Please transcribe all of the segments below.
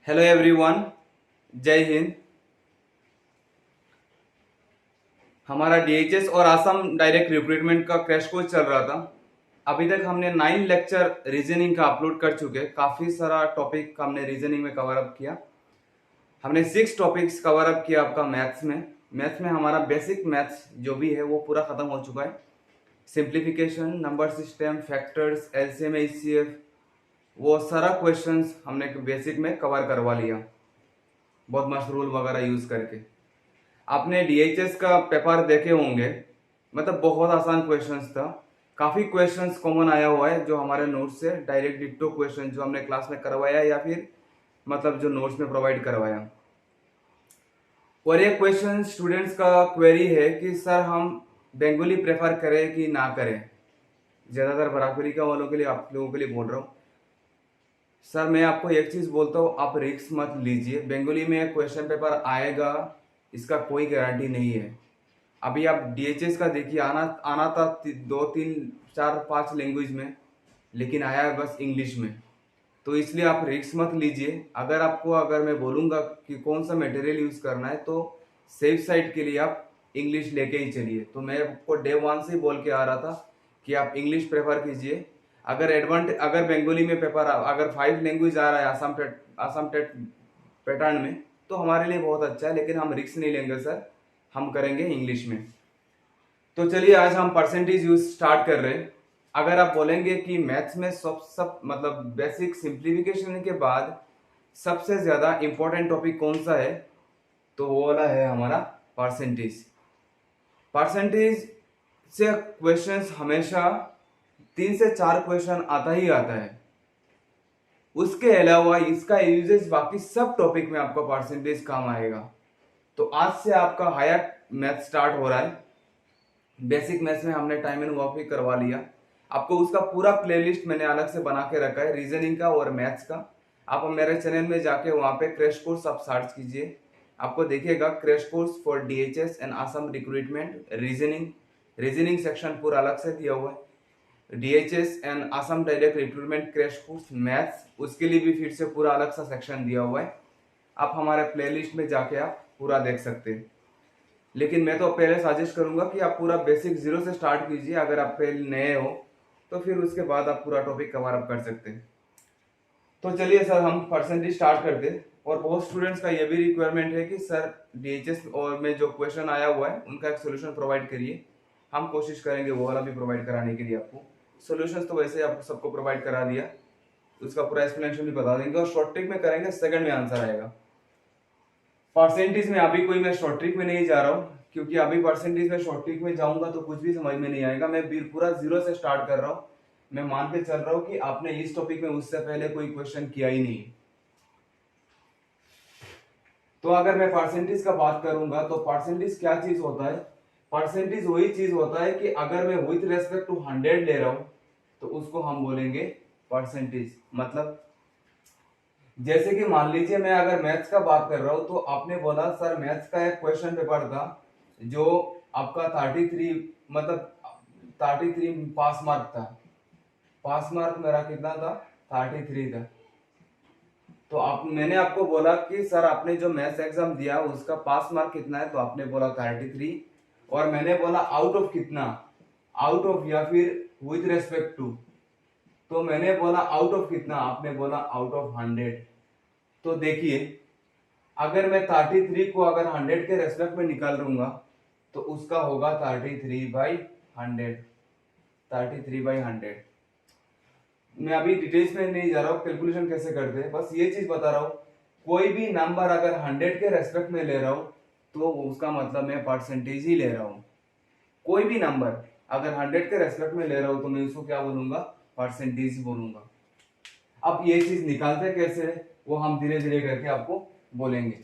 Hello everyone, जय हिंद। हमारा DHS और आसाम डायरेक्ट रिक्रूटमेंट का क्रैश कोर्स चल रहा था। अभी तक हमने 9 लेक्चर रीजनिंग का अपलोड कर चुके। काफ़ी सारा टॉपिक हमने रीजनिंग में कवर अप किया। हमने 6 टॉपिक्स कवर अप किया आपका मैथ्स में हमारा बेसिक मैथ्स जो भी है वो पूरा ख़त्म हो चुका है। Simplification, number system, factors, LCM, HCF, वो सारा क्वेश्चंस हमने बेसिक में कवर करवा लिया, बहुत मस्त रूल वगैरह यूज़ करके। आपने डीएचएस का पेपर देखे होंगे, मतलब बहुत आसान क्वेश्चंस था। काफ़ी क्वेश्चंस कॉमन आया हुआ है जो हमारे नोट्स से डायरेक्ट डिट्टो क्वेश्चन जो हमने क्लास में करवाया या फिर मतलब जो नोट्स में प्रोवाइड करवाया। और ये क्वेश्चन स्टूडेंट्स का क्वेरी है कि सर हम बंगाली प्रेफर करें कि ना करें। ज़्यादातर बराबरी का वालों के लिए, आप लोगों के लिए बोल रहा हूँ। सर मैं आपको एक चीज़ बोलता हूँ, आप रिस्क मत लीजिए। बंगाली में क्वेश्चन पेपर आएगा, इसका कोई गारंटी नहीं है। अभी आप डीएचएस का देखिए, आना आना था 2 3 4 5 लैंग्वेज में, लेकिन आया है बस इंग्लिश में। तो इसलिए आप रिस्क मत लीजिए। अगर मैं बोलूँगा कि कौन सा मटेरियल यूज़ करना है, तो सेफ साइड के लिए आप इंग्लिश लेके ही चलिए। तो मैं आपको डे वन से ही बोल के आ रहा था कि आप इंग्लिश प्रेफर कीजिए। अगर बंगाली में पेपर, अगर 5 लैंग्वेज आ रहा है आसाम टेट पैटर्न में, तो हमारे लिए बहुत अच्छा है, लेकिन हम रिस्क नहीं लेंगे सर, हम करेंगे इंग्लिश में। तो चलिए आज हम परसेंटेज यूज स्टार्ट कर रहे हैं। अगर आप बोलेंगे कि मैथ्स में सब मतलब बेसिक सिंप्लीफिकेशन के बाद सबसे ज्यादा इंपॉर्टेंट टॉपिक कौन सा है, तो वो वाला है हमारा परसेंटेज। परसेंटेज से क्वेश्चंस हमेशा 3 से 4 क्वेश्चन आता ही आता है। उसके अलावा इसका यूजेज बाकी सब टॉपिक में आपका परसेंटेज काम आएगा। तो आज से आपका हायर मैथ स्टार्ट हो रहा है। बेसिक मैथ्स में हमने टाइम एंड वर्क भी करवा लिया। आपको उसका पूरा प्लेलिस्ट मैंने अलग से बना के रखा है, रीजनिंग का और मैथ्स का। आप मेरे चैनल में जाके वहां पे क्रैश कोर्स आप सर्च कीजिए, आपको देखिएगा crash course for DHS and Assam recruitment reasoning section पूरा अलग से दिया हुआ है। DHS and Assam direct recruitment crash course maths, उसके लिए भी फिर से पूरा अलग सा सेक्शन दिया हुआ है। आप हमारे प्लेलिस्ट में जाके आप पूरा देख सकते हैं। लेकिन मैं तो पहले सजेस्ट करूंगा कि आप पूरा बेसिक जीरो से स्टार्ट कीजिए। अगर आप पहले नए हो तो फिर उसके बाद आप पूरा टॉपिक कवर अप कर सकते हैं। तो चलिए सर हम परसेंटेज स्टार्ट करते हैं। और बहुत स्टूडेंट्स का ये भी रिक्वायरमेंट है कि सर डीएचएस और में जो क्वेश्चन आया हुआ है उनका एक सोल्यूशन प्रोवाइड करिए। हम कोशिश करेंगे वो वाला भी प्रोवाइड कराने के लिए। आपको सोल्यूशन तो वैसे आपको सबको प्रोवाइड करा दिया, उसका पूरा एक्सप्लेनेशन भी बता देंगे और शॉर्ट ट्रिक में करेंगे, सेकंड में आंसर आएगा। परसेंटेज में अभी कोई मैं शॉर्ट ट्रिक में नहीं जा रहा हूँ, क्योंकि अभी परसेंटेज में शॉर्ट ट्रिक में जाऊंगा तो कुछ भी समझ में नहीं आएगा। मैं पूरा जीरो से स्टार्ट कर रहा हूँ। मैं मान के चल रहा हूँ कि आपने इस टॉपिक में उससे पहले कोई क्वेश्चन किया ही नहीं। तो अगर मैं परसेंटेज का बात करूंगा तो परसेंटेज क्या चीज होता है? परसेंटेज वही चीज होता है कि अगर मैं विथ रेस्पेक्ट टू 100 ले रहा हूं तो उसको हम बोलेंगे परसेंटेज। मतलब जैसे कि मान लीजिए मैं अगर मैथ्स का बात कर रहा हूं, तो आपने बोला सर मैथ्स का एक क्वेश्चन पेपर था जो आपका 33, मतलब 33 पास मार्क था। पास मार्क मेरा कितना था? 33 था। तो आप मैंने आपको बोला कि सर आपने जो मैथ्स एग्जाम दिया उसका पास मार्क कितना है, तो आपने बोला 33। और मैंने बोला आउट ऑफ कितना, आउट ऑफ या फिर विथ रेस्पेक्ट टू, तो मैंने बोला आउट ऑफ कितना, आपने बोला आउट ऑफ 100। तो देखिए अगर मैं 33 को अगर 100 के रेस्पेक्ट में निकाल लूंगा तो उसका होगा 33/100। 33/100। मैं अभी डिटेल्स में नहीं जा रहा हूँ कैलकुलेशन कैसे करते हैं, बस ये चीज बता रहा हूँ। कोई भी नंबर अगर 100 के रेस्पेक्ट में ले रहा हूँ तो उसका मतलब मैं परसेंटेज ही ले रहा हूँ। कोई भी नंबर अगर 100 के रेस्पेक्ट में ले रहा हूँ तो मैं उसको क्या बोलूंगा? परसेंटेज ही बोलूंगा। अब ये चीज निकालते कैसे है वो हम धीरे धीरे करके आपको बोलेंगे।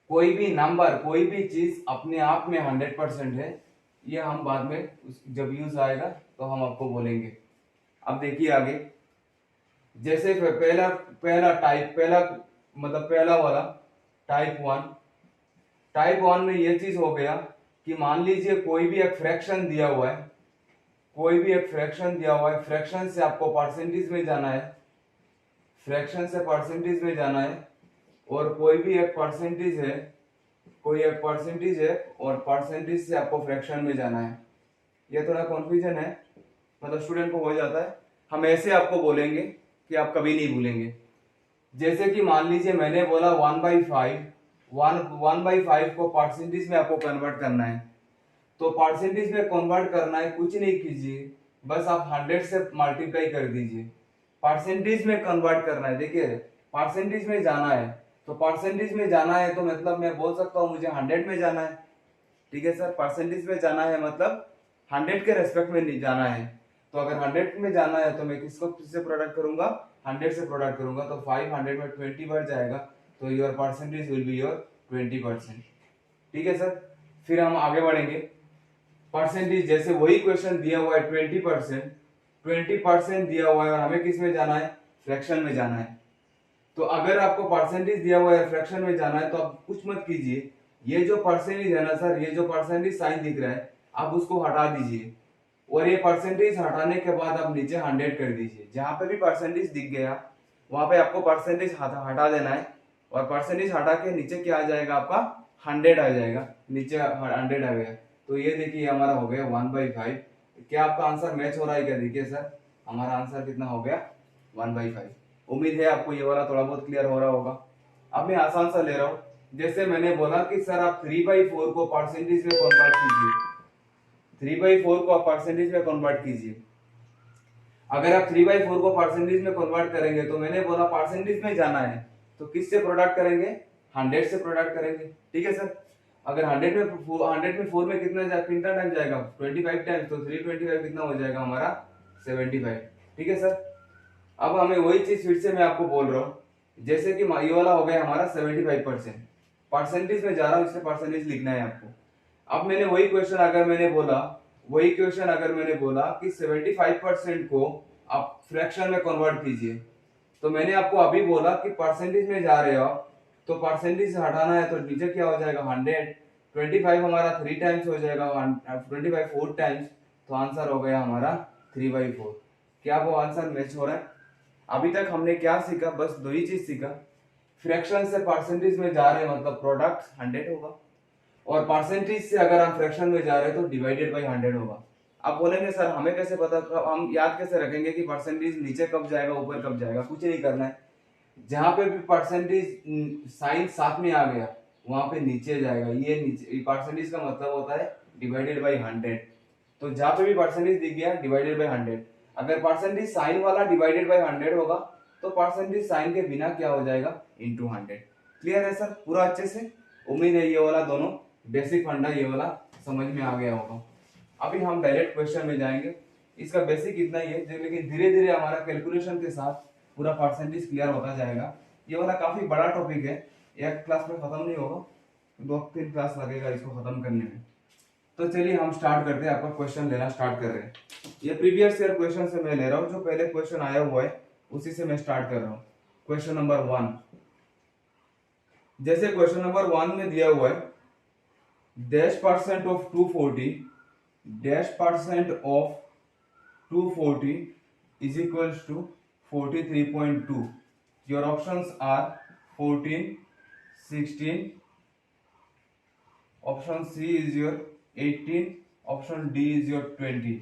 कोई भी नंबर, कोई भी चीज अपने आप में 100% है, ये हम बाद में जब यूज आएगा तो हम आपको बोलेंगे। अब देखिए आगे, जैसे पहला वाला टाइप 1। टाइप 1 में ये चीज हो गया कि मान लीजिए कोई भी एक फ्रैक्शन दिया हुआ है, कोई भी एक फ्रैक्शन दिया हुआ है, फ्रैक्शन से आपको परसेंटेज में जाना है। फ्रैक्शन से परसेंटेज में जाना है और कोई भी एक परसेंटेज है, कोई एक परसेंटेज है और परसेंटेज से आपको फ्रैक्शन में जाना है। ये थोड़ा कन्फ्यूजन है, मतलब स्टूडेंट को हो जाता है। हम ऐसे आपको बोलेंगे कि आप कभी नहीं भूलेंगे। जैसे कि मान लीजिए मैंने बोला 1/5, 1/5 को परसेंटेज में आपको कन्वर्ट करना है। तो परसेंटेज में कन्वर्ट करना है, कुछ नहीं कीजिए, बस आप 100 से मल्टीप्लाई कर दीजिए। परसेंटेज में कन्वर्ट करना है, देखिए परसेंटेज में जाना है, तो परसेंटेज में जाना है तो मतलब मैं बोल सकता हूँ मुझे 100 में जाना है। ठीक है सर, परसेंटेज में जाना है मतलब 100 के रेस्पेक्ट में नहीं जाना है। तो अगर 100 में जाना है तो मैं किसको किससे प्रोडक्ट करूंगा, 100 से प्रोडक्ट करूंगा। तो 500 में 20 बढ़ जाएगा, तो your percentage will be your 20%। ठीक है सर, फिर हम आगे बढ़ेंगे। परसेंटेज जैसे वही क्वेश्चन दिया हुआ है 20%, 20% दिया हुआ है और हमें किस में जाना है, फ्रैक्शन में जाना है। तो अगर आपको परसेंटेज दिया हुआ है, फ्रैक्शन में जाना है, तो आप कुछ मत कीजिए। ये जो परसेंटेज है ना सर, ये जो परसेंटेज साइन दिख रहा है, आप उसको हटा दीजिए और ये परसेंटेज हटाने के बाद आप नीचे 100 कर दीजिए। जहां पे भी परसेंटेज दिख गया वहां पे आपको परसेंटेज हटा देना है और परसेंटेज हटा के नीचे क्या आ जाएगा, आपका 100 आ जाएगा, नीचे 100 आ गया। तो ये देखिए हमारा हो गया 1/5। क्या आपका आंसर मैच हो रहा है क्या? देखिए सर, हमारा आंसर कितना हो गया, 1/5। उम्मीद है आपको ये वाला थोड़ा बहुत क्लियर हो रहा होगा। अब मैं आसान सा ले रहा हूँ। जैसे मैंने बोला कि सर आप 3/4 को परसेंटेज में कन्वर्ट कीजिए, 3/4 को आप परसेंटेज में कन्वर्ट कीजिए। अगर आप 3/4 को परसेंटेज में कन्वर्ट करेंगे तो मैंने बोला परसेंटेज में जाना है, तो किससे प्रोडक्ट करेंगे, 100 से प्रोडक्ट करेंगे। ठीक है सर, अगर 100 में 4 में कितना टाइम जाएगा, 25 टाइम्स, तो 325 कितना हो जाएगा हमारा, 75। ठीक है सर, अब हमें वही चीज फिर से मैं आपको बोल रहा हूँ। जैसे कि ये वाला हो गया हमारा 75%, परसेंटेज में जा रहा हूँ, इससे परसेंटेज लिखना है आपको। अब मैंने वही क्वेश्चन अगर मैंने बोला कि 75% को आप फ्रैक्शन में कन्वर्ट कीजिए, तो मैंने आपको अभी बोला कि परसेंटेज में जा रहे हो आप, तो परसेंटेज हटाना है तो नीचे क्या हो जाएगा, 100। 25 हमारा 3 टाइम्स हो जाएगा, 25 4 टाइम्स, तो आंसर हो गया हमारा 3/4। क्या वो आंसर मैच हो रहा है? अभी तक हमने क्या सीखा, बस दो ही चीज सीखा। फ्रैक्शन से परसेंटेज में जा रहे हैं मतलब प्रोडक्ट 100 होगा, और परसेंटेज से अगर हम फ्रैक्शन में जा रहे हैं तो डिवाइडेड बाई 100 होगा। आप बोलेंगे सर हमें कैसे पता, हम याद कैसे रखेंगे कि परसेंटेज नीचे कब जाएगा ऊपर कब जाएगा? कुछ नहीं करना है, जहां पे भी परसेंटेज साइन साथ में आ गया वहां पे नीचे जाएगा। ये नीचे परसेंटेज का मतलब होता है डिवाइडेड बाई 100। तो जहां पे भी परसेंटेज दिख गया डिवाइडेड बाई 100। अगर परसेंटेज साइन वाला डिवाइडेड बाई 100 होगा तो परसेंटेज साइन के बिना क्या हो जाएगा, इंटू 100। क्लियर है सर पूरा अच्छे से? उम्मीद है ये वाला दोनों बेसिक फंडा ये वाला समझ में आ गया होगा। अभी हम डायरेक्ट क्वेश्चन में जाएंगे। इसका बेसिक इतना ही है, लेकिन धीरे धीरे हमारा कैलकुलेशन के साथ पूरा परसेंटेज क्लियर होता जाएगा। ये वाला काफी बड़ा टॉपिक है, एक क्लास में खत्म नहीं होगा, 2-3 क्लास लगेगा इसको खत्म करने में। तो चलिए हम स्टार्ट करते हैं, आपका क्वेश्चन लेना स्टार्ट कर रहे हैं। ये प्रीवियस ईयर क्वेश्चन से मैं ले रहा हूँ, जो पहले क्वेश्चन आया हुआ है उसी से मैं स्टार्ट कर रहा हूँ। क्वेश्चन नंबर 1, जैसे क्वेश्चन नंबर 1 में दिया हुआ है -% of 240, -% of 240 is equals to 43.2. Your options are 14, 16, option C is your 18, option D is your 20.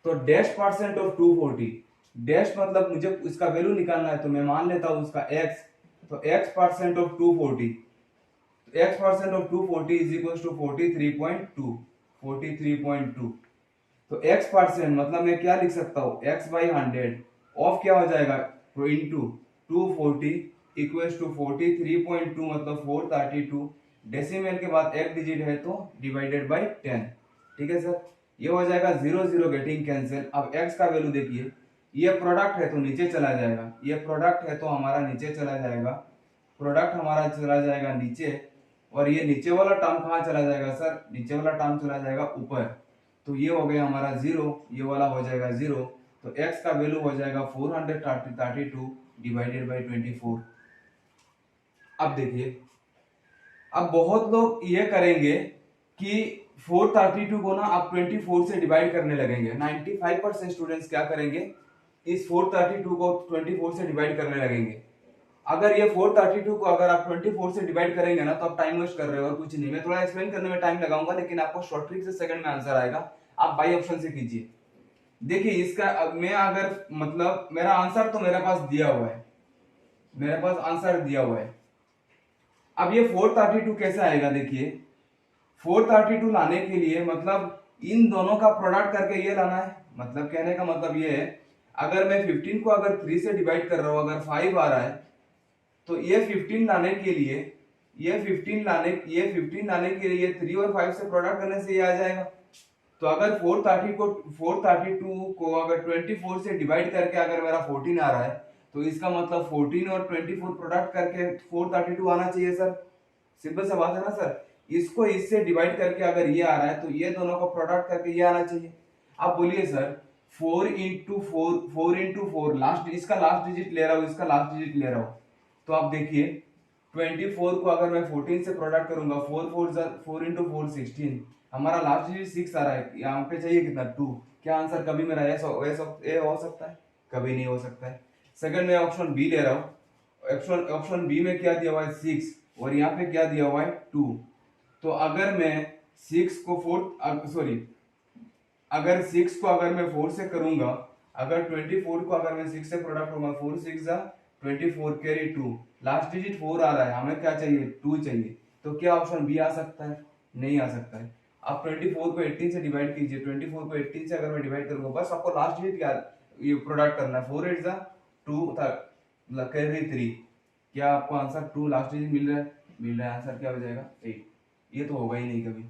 तो -% ऑफ 240, डैश मतलब मुझे इसका वैल्यू निकालना है, तो मैं मान लेता हूं उसका x, तो x% of 240, x% of 240 is equal to 43.2, 43.2। तो x% मतलब मैं क्या लिख सकता हूँ, x/100 ऑफ क्या हो जाएगा, इंटू 240 इक्वल्स टू 43.2 मतलब 432, डेसिमल के बाद एक डिजिट है तो डिवाइडेड बाय 10। ठीक है सर, ये हो जाएगा 0 0 गेटिंग कैंसिल। अब x का वैल्यू देखिए, ये प्रोडक्ट है तो नीचे चला जाएगा, ये प्रोडक्ट है तो हमारा नीचे चला जाएगा, प्रोडक्ट हमारा चला जाएगा नीचे, और ये नीचे वाला टर्म कहाँ चला जाएगा सर, नीचे वाला टर्म चला जाएगा ऊपर। तो ये हो गया हमारा 0, ये वाला हो जाएगा 0, तो x का वैल्यू हो जाएगा 432 डिवाइडेड बाय 24। अब देखिए, अब बहुत लोग ये करेंगे कि 432 को ना आप 24 से डिवाइड करने लगेंगे। 95% स्टूडेंट्स क्या करेंगे, इस 432 को 24 से डिवाइड करने लगेंगे। अगर ये 432 को अगर आप 24 से डिवाइड करेंगे ना तो आप टाइम वेस्ट कर रहे हो और कुछ नहीं। मैं थोड़ा एक्सप्लेन करने में टाइम लगाऊंगा, लेकिन आपको शॉर्ट ट्रिक से सेकंड में आंसर आएगा। आप बाई ऑप्शन से कीजिए। देखिए इसका अब मैं अगर मतलब मेरा आंसर तो मेरे पास दिया हुआ है, मेरे पास आंसर दिया हुआ है। अब ये 432 कैसे आएगा? देखिए 432 लाने के लिए मतलब इन दोनों का प्रोडक्ट करके ये लाना है। मतलब कहने का मतलब ये है, अगर मैं 15 को अगर 3 से डिवाइड कर रहा हूं, अगर 5 आ रहा है तो ये 15 लाने के लिए ये 15 लाने के लिए 3 और 5 से प्रोडक्ट करने से ये आ जाएगा। तो अगर 432 को अगर 24 से डिवाइड करके अगर मेरा 14 आ रहा है तो इसका मतलब 14 और 24 प्रोडक्ट करके 432 आना चाहिए सर। सिंपल सा बात है ना सर। इसको इससे डिवाइड करके अगर ये आ रहा है तो ये दोनों को प्रोडक्ट करके ये आना चाहिए। आप बोलिए सर 4 लास्ट, इसका लास्ट डिजिट ले रहा हूँ, इसका लास्ट डिजिट ले रहा हूँ, तो आप देखिए 24 को अगर मैं 14 से प्रोडक्ट करूंगा, 4 इंटू 4 16, हमारा लास्ट डिजिट 6 आ रहा है। यहाँ पे चाहिए कितना? 2। क्या आंसर कभी मेरा ए हो सकता है? कभी नहीं हो सकता है। सेकंड में ऑप्शन बी ले रहा हूँ। ऑप्शन बी में क्या दिया हुआ है? 6, और यहाँ पे क्या दिया हुआ है? 2। तो अगर मैं 6 को 4 सॉरी अगर 6 को अगर मैं 4 से करूंगा, अगर 24 को अगर मैं 6 से प्रोडक्ट करूंगा, 4 6 जा 24 कैरी 2, लास्ट डिजिट 4 आ रहा है, हमें क्या चाहिए? 2 चाहिए। तो क्या ऑप्शन बी आ सकता है? नहीं आ सकता है। आप 24 को 18 से डिवाइड कीजिए। 24 को 18 से अगर मैं डिवाइड करूंगा, बस आपको लास्ट डिजिट क्या ये प्रोडक्ट करना है। 4 8 जा 2 था कैरी 3, क्या आपको आंसर 2 लास्ट डिजिट मिल रहा है? मिल रहा है। आंसर क्या हो जाएगा? 8। ये तो होगा ही नहीं कभी।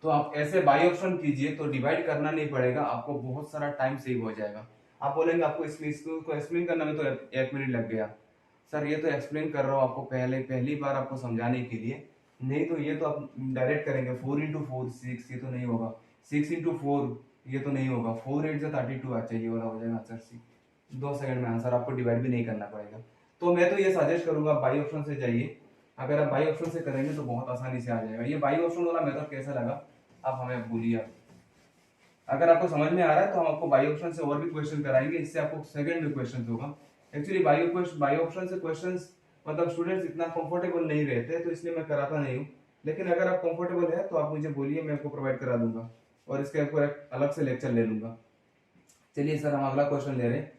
तो आप ऐसे बाई ऑप्शन कीजिए तो डिवाइड करना नहीं पड़ेगा, आपको बहुत सारा टाइम सेव हो जाएगा। आप बोलेंगे आपको इसको एक्सप्लेन करने में तो 1 मिनट लग गया। सर ये तो एक्सप्लेन कर रहा हूँ आपको पहली बार आपको समझाने के लिए, नहीं तो ये तो आप डायरेक्ट करेंगे। 4 इंटू 4 6, ये तो नहीं होगा। 6 इंटू 4 ये तो नहीं होगा। 4 8 32 अच्छा ये वाला हो जाएगा आंसर सी। 2 सेकंड में आंसर, आपको डिवाइड भी नहीं करना पड़ेगा। तो मैं तो ये सजेस्ट करूंगा बाई ऑप्शन से जाइए। अगर आप बाई ऑप्शन से करेंगे तो बहुत आसानी से आ जाएगा। ये बाई ऑप्शन वाला मेथड कैसा लगा आप हमें बोलिए। अगर आपको समझ में आ रहा है तो हम आपको बाई ऑप्शन से और भी क्वेश्चन कराएंगे, इससे आपको सेकंड में क्वेश्चन होगा। एक्चुअली बाई ऑप्शन से क्वेश्चंस मतलब स्टूडेंट्स इतना कंफर्टेबल नहीं रहते, तो इसलिए मैं कराता नहीं हूँ। लेकिन अगर आप कंफर्टेबल है तो आप मुझे बोलिए, मैं आपको प्रोवाइड करा दूंगा और इसके ऊपर एक अलग से लेक्चर ले लूंगा। चलिए सर हम अगला क्वेश्चन ले रहे हैं।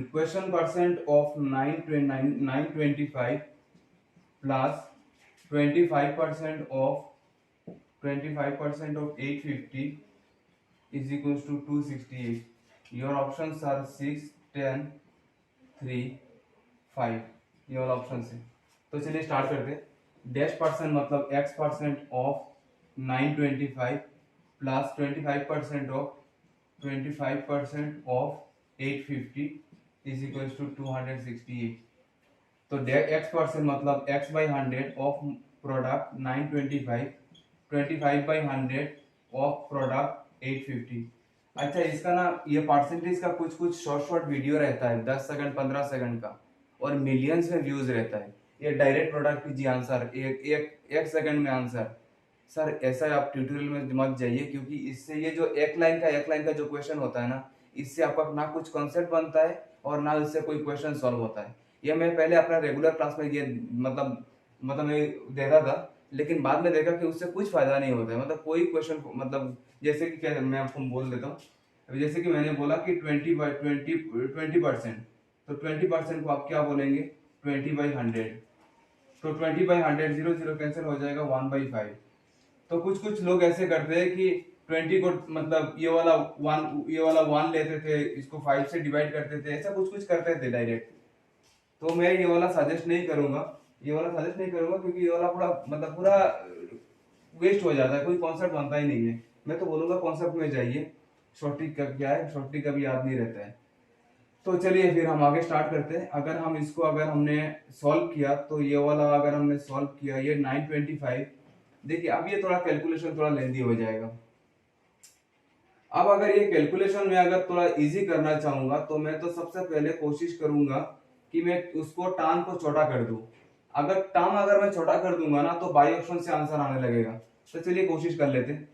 Question percent of 925 plus 25% of 850 is equals to 268. Your options are 6, 10, 3, 5। ये वाला ऑप्शन है। तो चलिए स्टार्ट करते हैं। डैश परसेंट मतलब x% of 925 plus 25% of 850 is equals to 268। तो x% मतलब x by 100 of product 925, 25 by 100 of product 850। अच्छा इसका ना ये परसेंटेज का कुछ शॉर्ट वीडियो रहता है 10 सेकंड 15 सेकंड का, और मिलियंस में व्यूज रहता है। ये डायरेक्ट प्रोडक्ट कीजिए आंसर एक सेकंड में आंसर। सर ऐसा आप ट्यूटोरियल में मत जाइए, क्योंकि इससे ये जो एक लाइन का जो क्वेश्चन होता है ना, इससे आपका ना कुछ कॉन्सेप्ट बनता है और ना इससे कोई क्वेश्चन सॉल्व होता है। ये मैं पहले अपना रेगुलर क्लास में ये मतलब मैं देता था, लेकिन बाद में देखा कि उससे कुछ फायदा नहीं होता है। मतलब कोई क्वेश्चन मतलब जैसे कि क्या मैं आपको बोल देता हूँ, अभी जैसे कि मैंने बोला कि 20% तो 20% को आप क्या बोलेंगे? 20/100। तो 20/100 0 0 कैंसिल हो जाएगा 1/5। तो कुछ लोग ऐसे करते हैं कि 20 को मतलब ये वाला 1 लेते थे, इसको 5 से डिवाइड करते थे, ऐसा कुछ करते थे डायरेक्ट। तो मैं ये वाला सजेस्ट नहीं करूंगा, क्योंकि ये वाला पूरा वेस्ट हो जाता है, कोई कॉन्सेप्ट बनता ही नहीं है। मैं तो बोलूंगा कॉन्सेप्ट में जाइए। शॉर्ट ट्रिक का क्या है, शॉर्ट ट्रिक कभी याद नहीं रहता है। तो चलिए फिर हम आगे स्टार्ट करते हैं। अगर हम इसको अगर हमने सॉल्व किया तो ये वाला अगर हमने सॉल्व किया, ये 925। देखिए अब ये थोड़ा कैलकुलेशन थोड़ा लेंदी हो जाएगा। अब अगर ये कैलकुलेशन में अगर थोड़ा इजी करना चाहूंगा तो मैं तो सबसे पहले कोशिश करूंगा कि मैं उसको टर्म को छोटा कर दूं। अगर मैं छोटा कर दूंगा ना तो बाई ऑप्शन से आंसर आने लगेगा। तो चलिए कोशिश कर लेते हैं।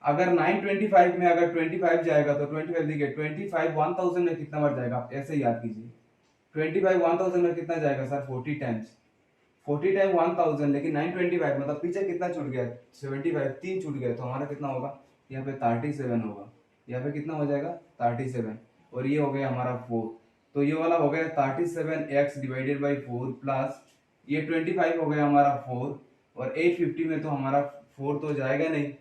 अगर 925 में अगर 25 जाएगा तो 25 देखिए 25 1000 में कितना बार जाएगा, आप ऐसे याद कीजिए। 25 1000 में कितना जाएगा सर, 40 टाइम्स, 40 टाइम 1000, लेकिन 925 मतलब पीछे कितना छूट गया, 75, 3 छूट गया, तो हमारा कितना होगा यहाँ पे 37 होगा। यहाँ पे कितना हो जाएगा 37, और ये हो गया हमारा 4। तो ये वाला हो गया 37x डिवाइडेड बाई 4 प्लस ये 25 हो गया हमारा 4, और 850 में तो हमारा 4 तो जाएगा नहीं,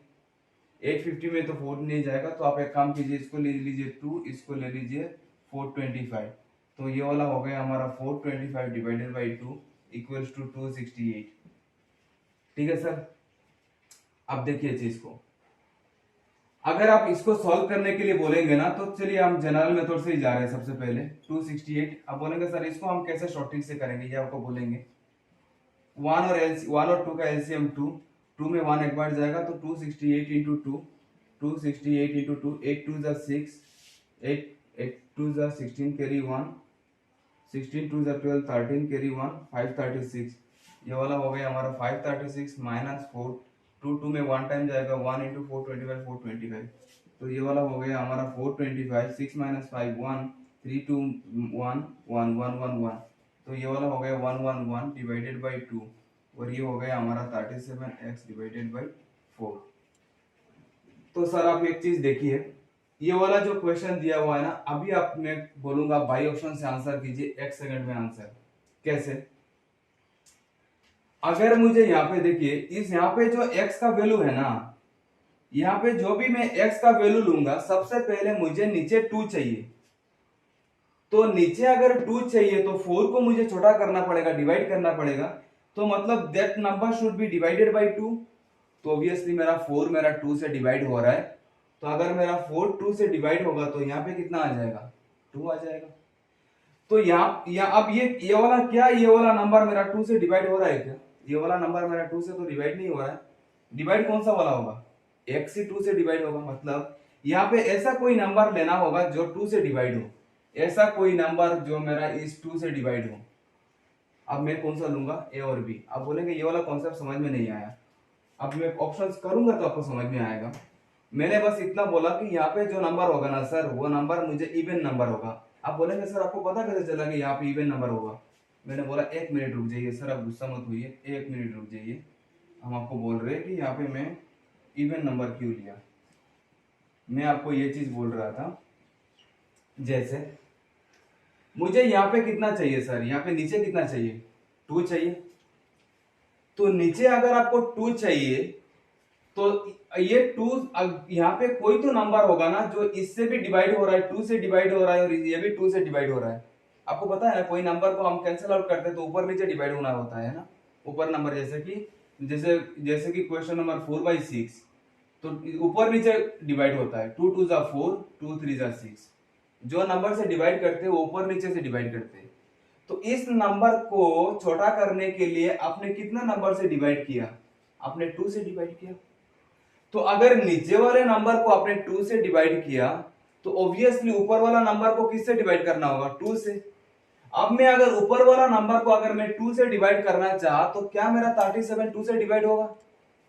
850 में तो 4 नहीं जाएगा, तो आप एक काम कीजिए, इसको ले लीजिए 2, इसको ले लीजिए 425। तो ये वाला हो गया हमारा 425 डिवाइडेड बाई 2 इक्वल्स टू 268। ठीक है सर। अब देखिए चीज को, अगर आप इसको सॉल्व करने के लिए बोलेंगे ना, तो चलिए हम जनरल मेथड से ही जा रहे हैं। सबसे पहले 268, आप बोलेंगे सर इसको हम कैसे शॉर्ट ट्रिक से करेंगे, ये आपको बोलेंगे 1 और 2 का एलसीएम 2, 2 में 1 एक बार जाएगा, तो 268 इंटू 2, 268 इंटू 2, 8 2 जा 6, 8 2 जा 16 कैरी 1, 16 2 जा 12 13 कैरी 1, 536। ये वाला हो गया हमारा 536 माइनस 4, 2 में 1 टाइम जाएगा, 1 इंटू 425 425। तो ये वाला हो गया हमारा 425, 6 माइनस 5 1, 3 2 1 1 1 1 1। तो ये वाला हो गया 1 1 1 डिवाइडेड बाई 2, और ये हो गया हमारा 37x डिवाइडेड बाई 4। तो सर आप एक चीज देखिए, ये वाला जो क्वेश्चन दिया हुआ है ना, अभी आप मैं बोलूंगा बाई ऑप्शन से आंसर कीजिए, 1 सेकंड में आंसर। कैसे? अगर मुझे यहाँ पे देखिए, इस यहाँ पे जो x का वैल्यू है ना, यहाँ पे जो भी मैं x का वैल्यू लूंगा, सबसे पहले मुझे नीचे 2 चाहिए। तो नीचे अगर 2 चाहिए तो 4 को मुझे छोटा करना पड़ेगा, डिवाइड करना पड़ेगा। तो मतलब that number should be divided by 2। तो ऑब्वियसली मेरा 4 मेरा 2 से डिवाइड हो रहा है। तो अगर मेरा 4 2 से डिवाइड होगा तो यहाँ पे कितना आ जाएगा, 2 आ जाएगा। तो यहाँ अब ये वाला क्या, ये वाला नंबर मेरा 2 से डिवाइड हो रहा है क्या? ये वाला नंबर मेरा 2 से तो डिवाइड नहीं हो रहा है। डिवाइड कौन सा वाला होगा, x से 2 से डिवाइड होगा। मतलब यहाँ पे ऐसा कोई नंबर लेना होगा जो 2 से डिवाइड हो, ऐसा कोई नंबर जो मेरा इस 2 से डिवाइड हो। अब मैं कौन सा लूंगा, a और b। आप बोलेंगे ये वाला कॉन्सेप्ट समझ में नहीं आया। अब मैं ऑप्शंस करूंगा तो आपको समझ में आएगा। मैंने बस इतना बोला कि यहाँ पे जो नंबर होगा ना सर, वो नंबर मुझे इवन नंबर होगा। आप बोलेंगे सर आपको पता कैसे चला कि यहाँ पे इवन नंबर होगा? मैंने बोला 1 मिनट रुक जाइए सर, आप गुस्सा मत होइए, 1 मिनट रुक जाइए। हम आपको बोल रहे हैं कि यहाँ पे मैं इवन नंबर क्यों लिया। मैं आपको ये चीज बोल रहा था, जैसे मुझे यहाँ पे कितना चाहिए सर, यहाँ पे नीचे कितना चाहिए, 2 चाहिए। तो नीचे अगर आपको 2 चाहिए तो ये 2 यहाँ पे कोई तो नंबर होगा ना जो इससे भी डिवाइड हो रहा है, 2 से डिवाइड हो रहा है, और ये भी 2 से डिवाइड हो रहा है। आपको पता है ना, कोई नंबर को हम कैंसिल आउट करते हैं तो ऊपर नीचे डिवाइड होना होता है ना। ऊपर नंबर जैसे कि क्वेश्चन नंबर 4/6, तो ऊपर नीचे डिवाइड होता है, 2 2 जा 4, 2 3 जा 6। जो नंबर से डिवाइड करते हैं वो ऊपर नीचे से डिवाइड करते हैं। तो इस नंबर को छोटा करने के लिए आपने कितना नंबर से डिवाइड किया, आपने 2 से डिवाइड किया। तो अगर नीचे वाले नंबर को आपने 2 से डिवाइड किया, तो ऑब्वियसली ऊपर वाला नंबर को किससे डिवाइड करना होगा, 2 से। अब मैं अगर ऊपर वाला नंबर को अगर मैं 2 से डिवाइड करना चाहा, तो क्या मेरा 37 2 से डिवाइड होगा?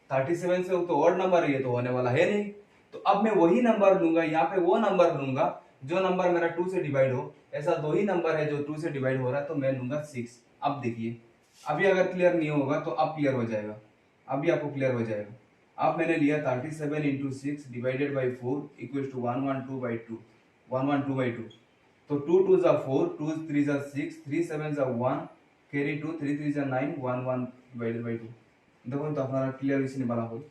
37 से तो ऑड नंबर है, ये तो होने वाला है नहीं। तो अब मैं वही नंबर लूंगा, यहाँ पे वो नंबर लूंगा जो नंबर मेरा 2 से डिवाइड हो। ऐसा 2 ही नंबर है जो 2 से डिवाइड हो रहा है, तो मैं लूंगा 6। अब देखिए, अभी अगर क्लियर नहीं होगा तो अब क्लियर हो जाएगा, अभी आपको क्लियर हो जाएगा। अब मैंने लिया 37 into 6 divided by 4 equal to 112/2, 112/2। तो 2 2 जा 4, 2 3 जा 6, 3 7 जा 1, कैरी 2, 3 3 जा 9, 1 1 डिवाइडेड बाई 2। देखो तो हमारा क्लियर इसने वाला हो।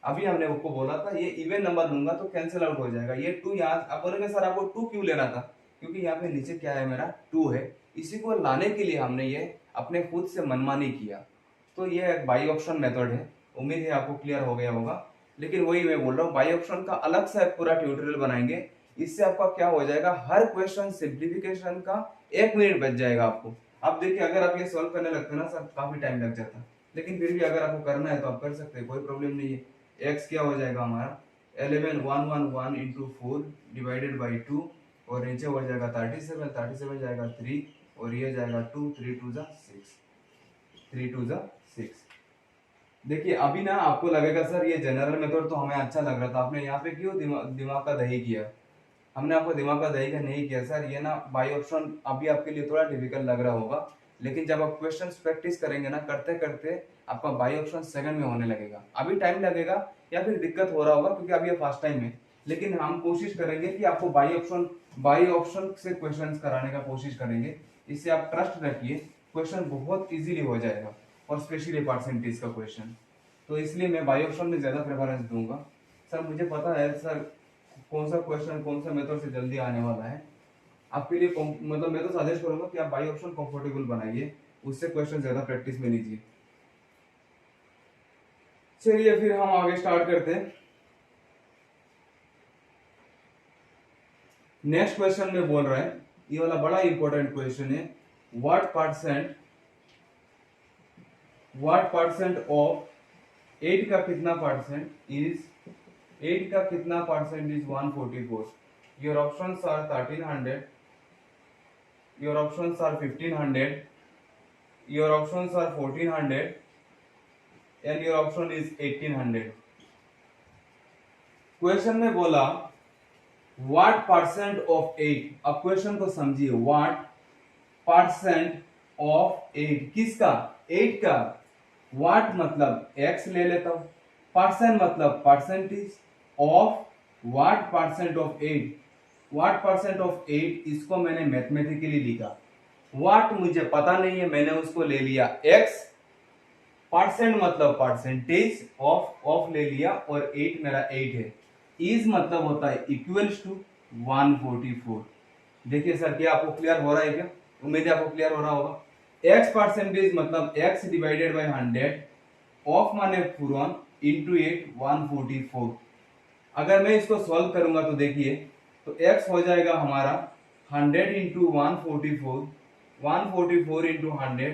अभी हमने आपको बोला था ये इवन नंबर लूंगा तो कैंसिल आउट हो जाएगा। ये 2 यहाँ, आप बोलेंगे सर आपको 2 क्यों लेना था? क्योंकि यहाँ पे नीचे क्या है, मेरा 2 है। इसी को लाने के लिए हमने ये अपने खुद से मनमानी किया। तो ये एक बाई ऑप्शन मेथड है। उम्मीद है आपको क्लियर हो गया होगा। लेकिन वही मैं बोल रहा हूँ, बाई ऑप्शन का अलग से पूरा ट्यूटोरियल बनाएंगे। इससे आपका क्या हो जाएगा, हर क्वेश्चन सिंप्लीफिकेशन का 1 मिनट बच जाएगा आपको। अब देखिए, अगर आप ये सॉल्व करने लगते ना सर, काफी टाइम लग जाता, लेकिन फिर भी अगर आपको करना है तो आप कर सकते हैं, कोई प्रॉब्लम नहीं है। x क्या हो जाएगा हमारा 11 1 1 1 इंटू 4 डिवाइडेड बाई 2, और नीचे हो जाएगा 37, 37 जाएगा 3, और ये जाएगा 2, 3 2 जा 6, 3 2 जा 6। देखिए अभी ना आपको लगेगा सर ये जनरल मेथड तो हमें अच्छा लग रहा था, आपने यहाँ पे क्यों दिमाग का दही किया। हमने आपको दिमाग का दही का नहीं किया सर, ये ना बाई ऑप्शन अभी आपके लिए थोड़ा डिफिकल्ट लग रहा होगा, लेकिन जब आप क्वेश्चन प्रैक्टिस करेंगे ना करते करते आपका बाई ऑप्शन सेकंड में होने लगेगा। अभी टाइम लगेगा या फिर दिक्कत हो रहा होगा क्योंकि अभी ये फर्स्ट टाइम है, लेकिन हम कोशिश करेंगे कि आपको बाई ऑप्शन से क्वेश्चन कराने का कोशिश करेंगे। इससे आप ट्रस्ट रखिए, क्वेश्चन बहुत इजीली हो जाएगा, और स्पेशली परसेंटेज का क्वेश्चन। तो इसलिए मैं बाई ऑप्शन में ज्यादा प्रेफरेंस दूंगा। सर मुझे पता है सर कौन सा क्वेश्चन कौन सा मेथड से जल्दी आने वाला है आपके लिए, मतलब मैं तो सजेस्ट करूंगा कि आप बाई ऑप्शन कंफर्टेबल बनाइए, उससे क्वेश्चन ज्यादा प्रैक्टिस में लीजिए। चलिए फिर हम आगे स्टार्ट करते हैं। नेक्स्ट क्वेश्चन में बोल रहा है, ये वाला बड़ा इंपॉर्टेंट क्वेश्चन है, व्हाट परसेंट ऑफ 8 का कितना percent is 144। Your options are 1300, your options are 1500, your options are 1400 and your option is 1800। Question में बोला व्हाट परसेंट ऑफ 8, अब क्वेश्चन को समझिए, व्हाट परसेंट ऑफ 8, किसका 8 का, व्हाट मतलब x ले लेता हूं, परसेंट मतलब percentage of what percent of 8, what percent of 8 इसको मैंने मैथमेटिकली लिखा, व्हाट मुझे पता नहीं है मैंने उसको ले लिया x, परसेंट मतलब परसेंटेज ऑफ ले लिया, और 8 मेरा 8 है, इज मतलब होता है इक्वल्स टू 144। देखिए सर क्या आपको क्लियर हो रहा है क्या, उम्मीद है आपको क्लियर हो रहा होगा। x परसेंटेज मतलब x डिवाइडेड बाय 100, ऑफ माने पूर्ण इंटू 8 144। अगर मैं इसको सॉल्व करूंगा तो देखिए, तो x हो जाएगा हमारा 100 इंटू 144, 144 इंटू 100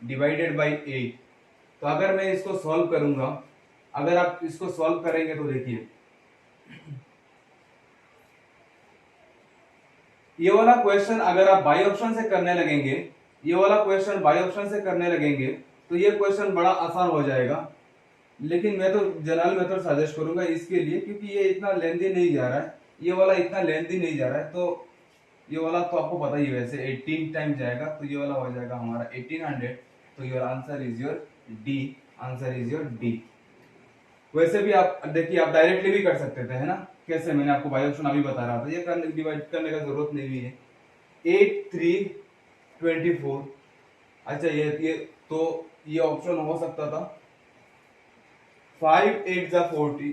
डिवाइडेड बाई 8। तो अगर मैं इसको सॉल्व करूंगा, अगर आप इसको सॉल्व करेंगे तो देखिए ये वाला क्वेश्चन अगर आप बाई ऑप्शन से करने लगेंगे, ये वाला क्वेश्चन बाई ऑप्शन से करने लगेंगे तो ये क्वेश्चन बड़ा आसान हो जाएगा, लेकिन मैं तो जनरल मेथड सजेस्ट करूंगा इसके लिए, क्योंकि ये इतना लेंथी नहीं जा रहा है, ये वाला इतना लेंथी नहीं जा रहा है। तो ये वाला तो आपको पता ही है, वैसे 18 टाइम जाएगा, तो ये वाला हो जाएगा हमारा 1800। तो your answer is your D, answer is your D. वैसे भी आप देखिए आप डायरेक्टली भी कर सकते थे, है ना, कैसे मैंने आपको बाई ऑप्शन अभी बता रहा था, ये करने डिवाइड करने का जरूरत नहीं भी है। 8 3 24, अच्छा ये तो ये ऑप्शन हो सकता था। 5 8 जा 40,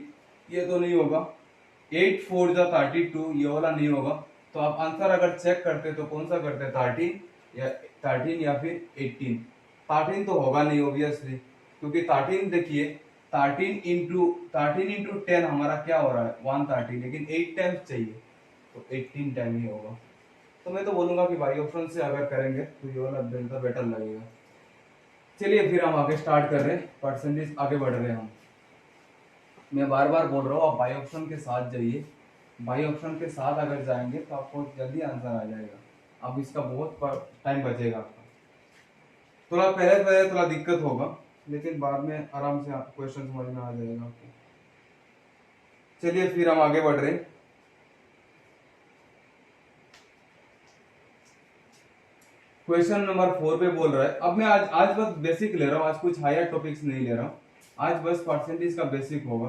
ये तो नहीं होगा। 8 4 जा 32, ये वाला नहीं होगा। तो आप आंसर अगर चेक करते तो कौन सा करते, 13 या फिर 18। 13 तो होगा नहीं ऑब्वियसली, क्योंकि 13 देखिए 13 इंटू 10 हमारा क्या हो रहा है 130, लेकिन 8 टाइम्स चाहिए तो 18 टाइम ही होगा। तो मैं तो बोलूंगा कि बाई ऑप्शन से अगर करेंगे तो ये वाला ज्यादा बेटर लगेगा। चलिए फिर हम आगे स्टार्ट कर रहे हैं, परसेंटेज आगे बढ़ रहे हैं हम। मैं बार बार बोल रहा हूँ आप बाई ऑप्शन के साथ जाइए, बाई ऑप्शन के साथ अगर जाएंगे तो आपको जल्दी आंसर आ जाएगा, अब इसका बहुत टाइम बचेगा आपका। थोड़ा पहले पहले थोड़ा दिक्कत होगा, लेकिन बाद में आराम से क्वेश्चन समझ में आ जाएगा आपको। चलिए फिर हम आगे बढ़ रहे हैं। क्वेश्चन नंबर 4 पे बोल रहा है, अब मैं आज बस बेसिक ले रहा हूँ, आज कुछ हायर टॉपिक्स नहीं ले रहा हूँ, आज बस परसेंटेज का बेसिक होगा,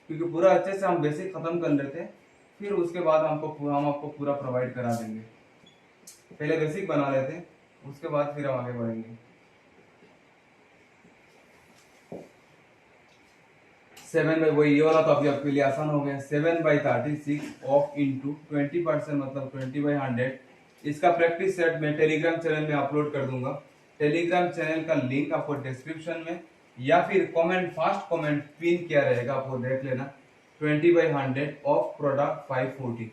क्योंकि पूरा अच्छे से हम बेसिक खत्म कर लेते हैं, फिर उसके बाद हम आपको पूरा प्रोवाइड करा देंगे। पहले बेसिक बना लेते हैं, उसके बाद फिर हम आगे बढ़ेंगे। 7 बाई, वही ये वाला तो अभी आपके लिए आसान हो गया, 7/36 ऑफ इंटू 20% मतलब 20/100। इसका प्रैक्टिस सेट मैं टेलीग्राम चैनल में अपलोड कर दूंगा, टेलीग्राम चैनल का लिंक आपको डिस्क्रिप्शन में या फिर कमेंट फर्स्ट कमेंट पिन किया रहेगा, आपको देख लेना। 20/100 ऑफ प्रोडक्ट 540।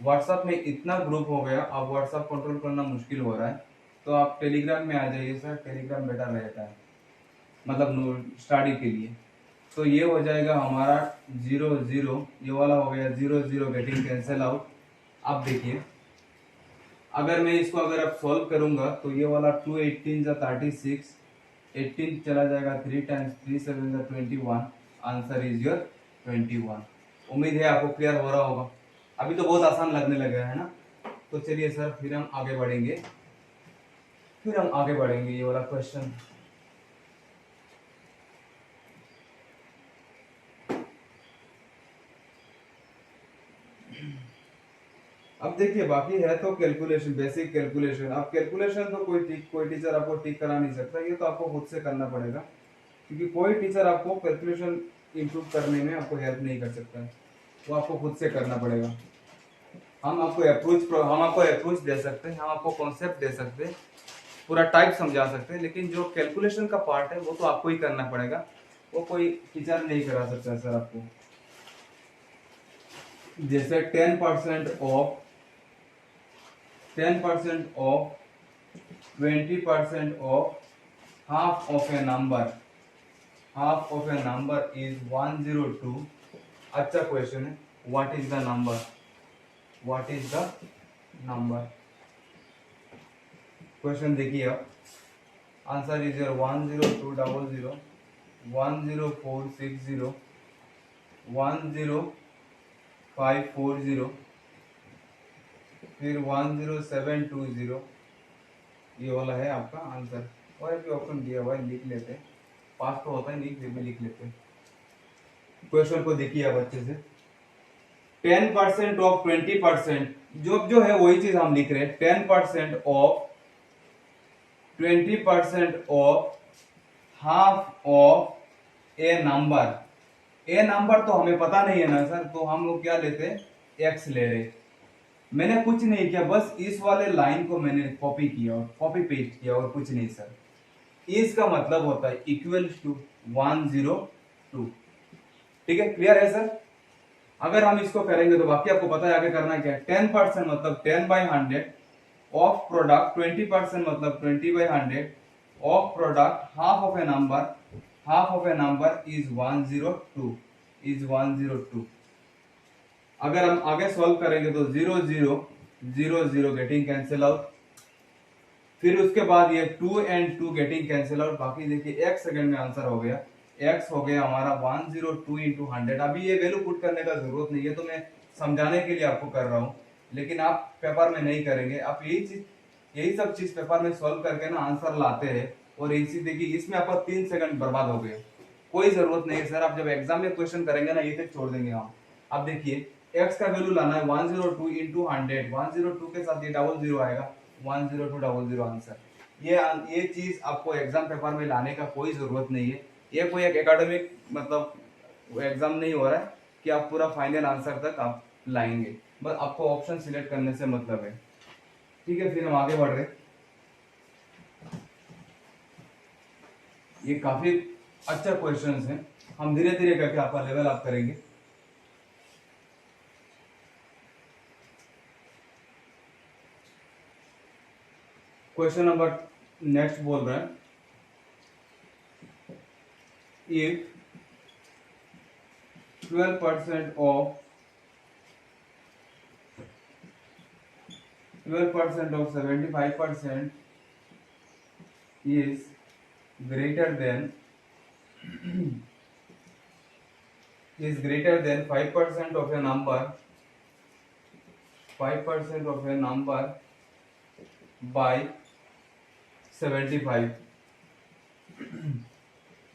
व्हाट्सएप में इतना ग्रुप हो गया, अब व्हाट्सएप कंट्रोल करना मुश्किल हो रहा है, तो आप टेलीग्राम में आ जाइए सर, टेलीग्राम बेटर रहता है मतलब स्टडी के लिए। तो ये हो जाएगा हमारा 0 0, ये वाला हो गया 0 0 गेटिंग कैंसिल आउट। अब देखिए अगर मैं इसको अगर अब सॉल्व करूंगा तो ये वाला 2 18 जा 36, 18 चला जाएगा 3 टाइम्स 3 7 21। Answer is your 21। उम्मीद है आपको क्लियर हो रहा होगा। अभी तो बहुत आसान लगने लगा है ना। तो चलिए सर फिर हम आगे बढ़ेंगे, ये वाला क्वेश्चन। अब देखिए बाकी है तो कैलकुलेशन, बेसिक कैलकुलेशन। अब कैलकुलेशन तो कोई टीचर आपको ठीक करा नहीं सकता, ये तो आपको खुद से करना पड़ेगा, क्योंकि कोई टीचर आपको कैलकुलेशन इंप्रूव करने में आपको हेल्प नहीं कर सकता है, वो आपको खुद से करना पड़ेगा। हम आपको अप्रोच दे सकते हैं, हम आपको कॉन्सेप्ट दे सकते हैं, पूरा टाइप समझा सकते हैं, लेकिन जो कैलकुलेशन का पार्ट है वो तो आपको ही करना पड़ेगा, वो कोई टीचर नहीं करा सकता है सर आपको। जैसे 10% of 20% of half of a number is 102। अच्छा क्वेश्चन है, what is the number. Question देखिए आप, आंसर इज योर 10200 10460 10540 फिर 10720, ये वाला है आपका आंसर। और एक ऑप्शन दिया हुआ है, लिख लेते हैं, पास तो होता है नहीं फिर भी लिख लेते हैं। क्वेश्चन को देखिए आप अच्छे से। 10% ऑफ 20%, जो है वही चीज हम लिख रहे हैं। 10% of 20% of half of a number तो हमें पता नहीं है ना सर, तो हम लोग क्या लेते हैं, एक्स ले रहे। मैंने कुछ नहीं किया, बस इस वाले लाइन को मैंने कॉपी पेस्ट किया और कुछ नहीं सर। इसका मतलब होता है इक्वल टू 102। ठीक है, क्लियर है सर। अगर हम इसको करेंगे तो बाकी आपको पता है आगे करना क्या है। 10% मतलब 10/100 ऑफ प्रोडक्ट, 20% मतलब 20/100 of product half of a number is 102। अगर हम आगे सॉल्व करेंगे तो 0 0 0 0 गेटिंग कैंसिल आउट, फिर उसके बाद ये 2 and 2 गेटिंग कैंसिल आउट। बाकी देखिए एक सेकंड में आंसर हो गया, x हो गया हमारा 102 into 100। अभी ये वैल्यू पुट करने का जरूरत नहीं है, तो मैं समझाने के लिए आपको कर रहा हूँ, लेकिन आप पेपर में नहीं करेंगे। आप यही सब चीज पेपर में सॉल्व करके ना आंसर लाते हैं, और इसी देखिए इसमें आपका 3 सेकंड बर्बाद हो गए। कोई जरूरत नहीं है सर, आप जब एग्जाम में क्वेश्चन करेंगे ना ये तक छोड़ देंगे हम। अब देखिए x का वैल्यू लाना है 102 into 100, 102 के साथ ये 00 आएगा, 10200 आंसर। ये चीज आपको एग्जाम पेपर में लाने का कोई जरूरत नहीं है। ये कोई एक एकेडमिक मतलब एग्जाम नहीं हो रहा है कि आप पूरा फाइनल आंसर तक आप लाएंगे, बस आपको ऑप्शन सिलेक्ट करने से मतलब है। ठीक है, फिर हम आगे बढ़ रहे। ये काफी अच्छा क्वेश्चंस हैं, हम धीरे धीरे करके आपका लेवल अप करेंगे। क्वेश्चन नंबर नेक्स्ट बोल रहे हैं, if 12% of 75% is greater than 5% of a number, 5% of a number by 75,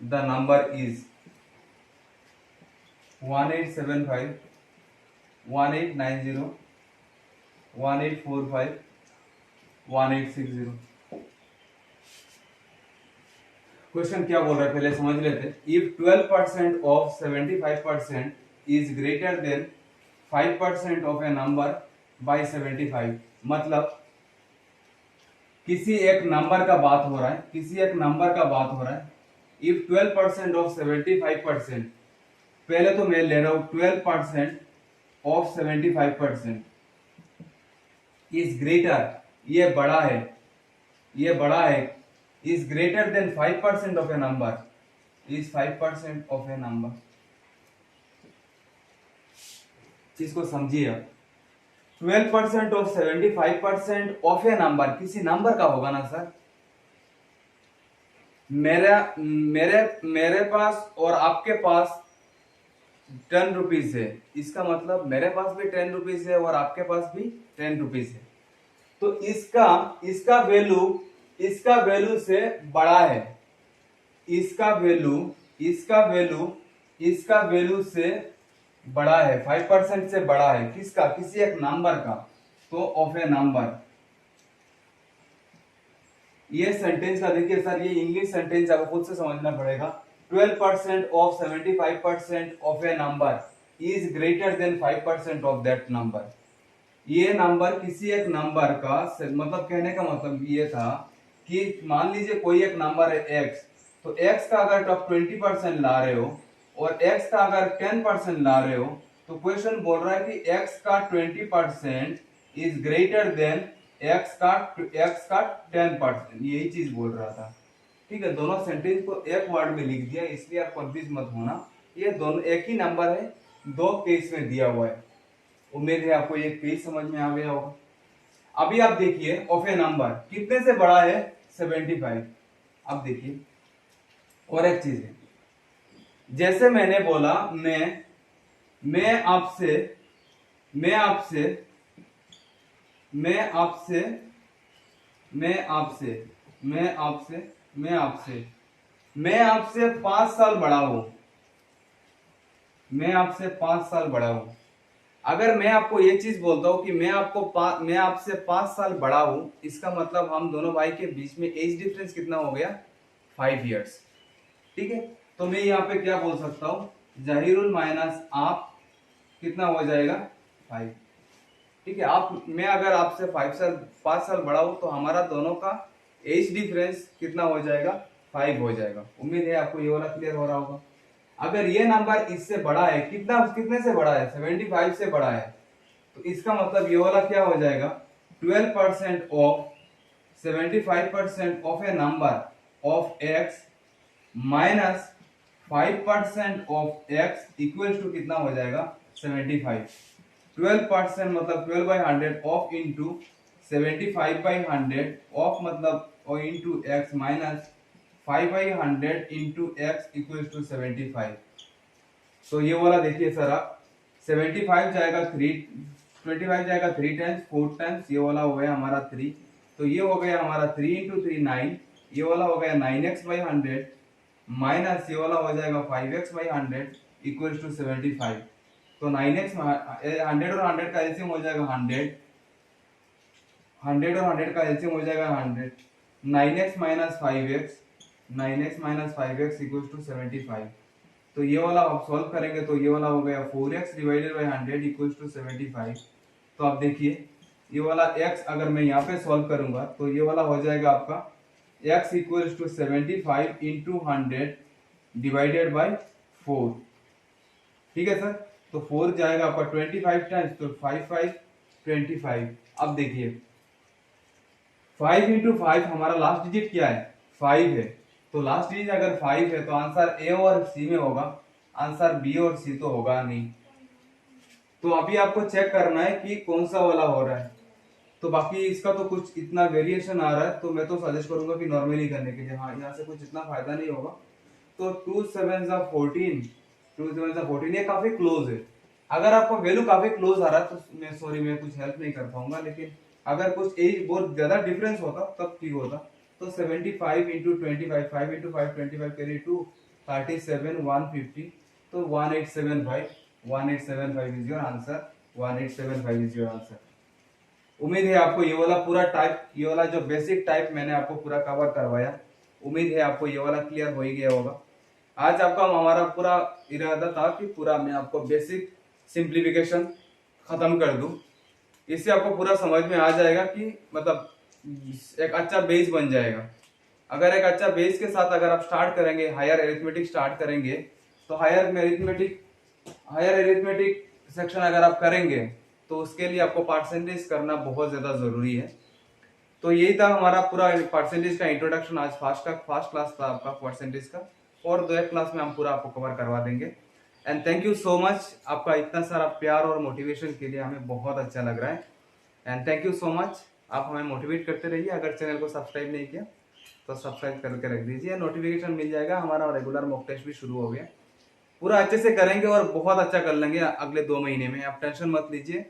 the number is 1875, 1890, 1845, 1860। Question क्या बोल रहा है पहले समझ लेते हैं। If 12% of 75% is greater than 5% of a number by 75, मतलब किसी एक नंबर का बात हो रहा है, इफ 12% ऑफ 75%, पहले तो मैं ले रहा हूं 12% ऑफ 75% इज ग्रेटर, ये बड़ा है, is greater than 5% of a number, is 5% of a number. इसको समझिए आप। 12% ऑफ 75% ऑफ ए नंबर, किसी नंबर का होगा ना सर, मेरा मेरे मेरे पास और आपके पास 10 रुपीज है, इसका मतलब मेरे पास भी 10 रुपीज है और आपके पास भी 10 रुपीज है। तो इसका इसका वैल्यू से बड़ा है, इसका वैल्यू इसका वैल्यू इसका वैल्यू से बड़ा है, 5% से बड़ा है। किसका? किसी एक नंबर का। तो ऑफ ए नंबर, ये सेंटेंस का देखिए सर, ये इंग्लिश सेंटेंस आपको खुद से समझना पड़ेगा। 12% of 75% of a number is greater than 5% of that number. ये नंबर किसी एक नंबर का मतलब कहने का मतलब ये था कि मान लीजिए कोई एक नंबर है x, तो x का अगर आप 20% ला रहे हो और x का अगर 10% ला रहे हो, तो क्वेश्चन बोल रहा है कि x का 20% इज ग्रेटर देन x का 10%, यही चीज बोल रहा था। ठीक है, दोनों सेंटेंस को एक वर्ड में लिख दिया, इसलिए आप कंफ्यूज मत होना। ये दोनों एक ही नंबर है, दो केस में दिया हुआ है। उम्मीद है आपको ये केस समझ में आ गया होगा। अभी आप देखिए ऑफ ए नंबर कितने से बड़ा है? 75। अब देखिए और एक चीज है, जैसे मैंने बोला मैं आपसे मैं आपसे मैं आपसे मैं आपसे मैं आपसे मैं आपसे मैं आपसे 5 साल बड़ा हूं, मैं आपसे 5 साल बड़ा हूं। अगर मैं आपको ये चीज बोलता हूं कि मैं आपसे 5 साल बड़ा हूं, इसका मतलब हम दोनों भाई के बीच में एज डिफरेंस कितना हो गया? 5 इयर्स। ठीक है, तो मैं यहाँ पे क्या बोल सकता हूँ? जहीरुल माइनस आप कितना हो जाएगा? 5। ठीक है, मैं अगर आपसे 5 साल बड़ा हूं, तो हमारा दोनों का एज डिफरेंस कितना हो जाएगा? 5 हो जाएगा। उम्मीद है आपको ये वाला क्लियर हो रहा होगा। अगर ये नंबर इससे बड़ा है, कितने से बड़ा है? 75 से बड़ा है, तो इसका मतलब ये वाला क्या हो जाएगा? 12% of 75% of a number of x minus 5% of x equal to कितना हो जाएगा? 75। 12% मतलब 12/100 ऑफ इंटू 75/100 ऑफ मतलब और into x minus 5/100 into x equal to 75। तो ये वाला देखिए सर, आप 75 जाएगा 25 जाएगा 3 टाइम्स, 4 टाइम्स, ये वाला हो गया हमारा 3। तो ये हो गया हमारा 3 इंटू 3 9, ये वाला हो गया 9x/100 माइनस ये वाला हो जाएगा 5x/100 इक्वल टू 75। तो 9x 100 और 100 का एलसीएम हो जाएगा 100, 100 और 100 का एलसीएम हो जाएगा 100। 9x minus 5x 9x minus 5x equal to 75। तो ये वाला आप सॉल्व करेंगे तो ये वाला हो गया 4x divided by 100 equal to 75। तो आप देखिए ये वाला x अगर मैं यहाँ पे सॉल्व करूंगा तो ये वाला हो जाएगा आपका x equal to 75 into 100 divided by 4। ठीक है सर, तो 4 जाएगा आपका 25 टाइम्स, तो 5 5 25। अब देखिए 5 इंटू 5 हमारा लास्ट डिजिट क्या है? 5 है। तो लास्ट डिजिट अगर 5 है तो आंसर ए और सी में होगा, आंसर बी और सी तो होगा नहीं। तो अभी आपको चेक करना है कि कौन सा वाला हो रहा है। तो बाकी इसका तो कुछ इतना वेरिएशन आ रहा है, तो मैं तो सजेस्ट करूंगा कि नॉर्मली करने के लिए। हाँ, यहाँ से कुछ इतना फायदा नहीं होगा। तो 2 7 14, 2 7 14 ये काफी क्लोज है। अगर आपको वैल्यू काफी क्लोज आ रहा है तो मैं कुछ हेल्प नहीं कर पाऊंगा, लेकिन अगर कुछ एज बहुत ज्यादा डिफरेंस होता तब ठीक होता। तो 75 इंटू 25, 5 इंटू 5 25 कैरी 2 37 150, तो 1875 is your answer. 1875 is your answer. उम्मीद है आपको ये वाला पूरा टाइप, ये वाला जो बेसिक टाइप मैंने आपको पूरा कवर करवाया, उम्मीद है आपको ये वाला क्लियर हो ही गया होगा। आज आपका हमारा पूरा इरादा था कि पूरा मैं आपको बेसिक सिंप्लीफिकेशन खत्म कर दूं। इससे आपको पूरा समझ में आ जाएगा कि मतलब एक अच्छा बेस बन जाएगा। अगर एक अच्छा बेस के साथ अगर आप स्टार्ट करेंगे, हायर अरिथमेटिक स्टार्ट करेंगे, तो हायर अरिथमेटिक सेक्शन अगर आप करेंगे तो उसके लिए आपको परसेंटेज करना बहुत ज्यादा जरूरी है। तो यही था हमारा पूरा परसेंटेज का इंट्रोडक्शन। आज फर्स्ट क्लास था आपका परसेंटेज का, और दो एक क्लास में हम पूरा आपको कवर करवा देंगे। And thank you so much, आपका इतना सारा प्यार और मोटिवेशन के लिए हमें बहुत अच्छा लग रहा है। And thank you so much, आप हमें मोटिवेट करते रहिए। अगर चैनल को सब्सक्राइब नहीं किया तो सब्सक्राइब करके रख दीजिए, नोटिफिकेशन मिल जाएगा। हमारा रेगुलर मॉक टेस्ट भी शुरू हो गया, पूरा अच्छे से करेंगे और बहुत अच्छा कर लेंगे अगले 2 महीने में। आप टेंशन मत लीजिए,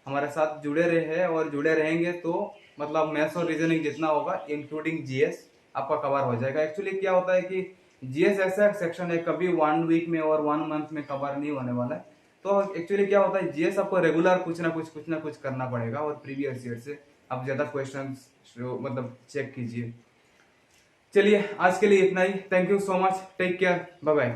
हमारे साथ जुड़े रहे और जुड़े रहेंगे तो मतलब मैथ्स और रीजनिंग जितना होगा इंक्लूडिंग जीएस आपका कवर हो जाएगा। एक्चुअली क्या होता है कि जीएस ऐसा सेक्शन है, कभी 1 वीक में और 1 मंथ में कवर नहीं होने वाला है। तो एक्चुअली क्या होता है, जीएस आपको रेगुलर कुछ ना कुछ करना पड़ेगा और प्रीवियस ईयर से आप ज्यादा क्वेश्चन मतलब चेक कीजिए। चलिए आज के लिए इतना ही, thank you so much, take care, bye bye.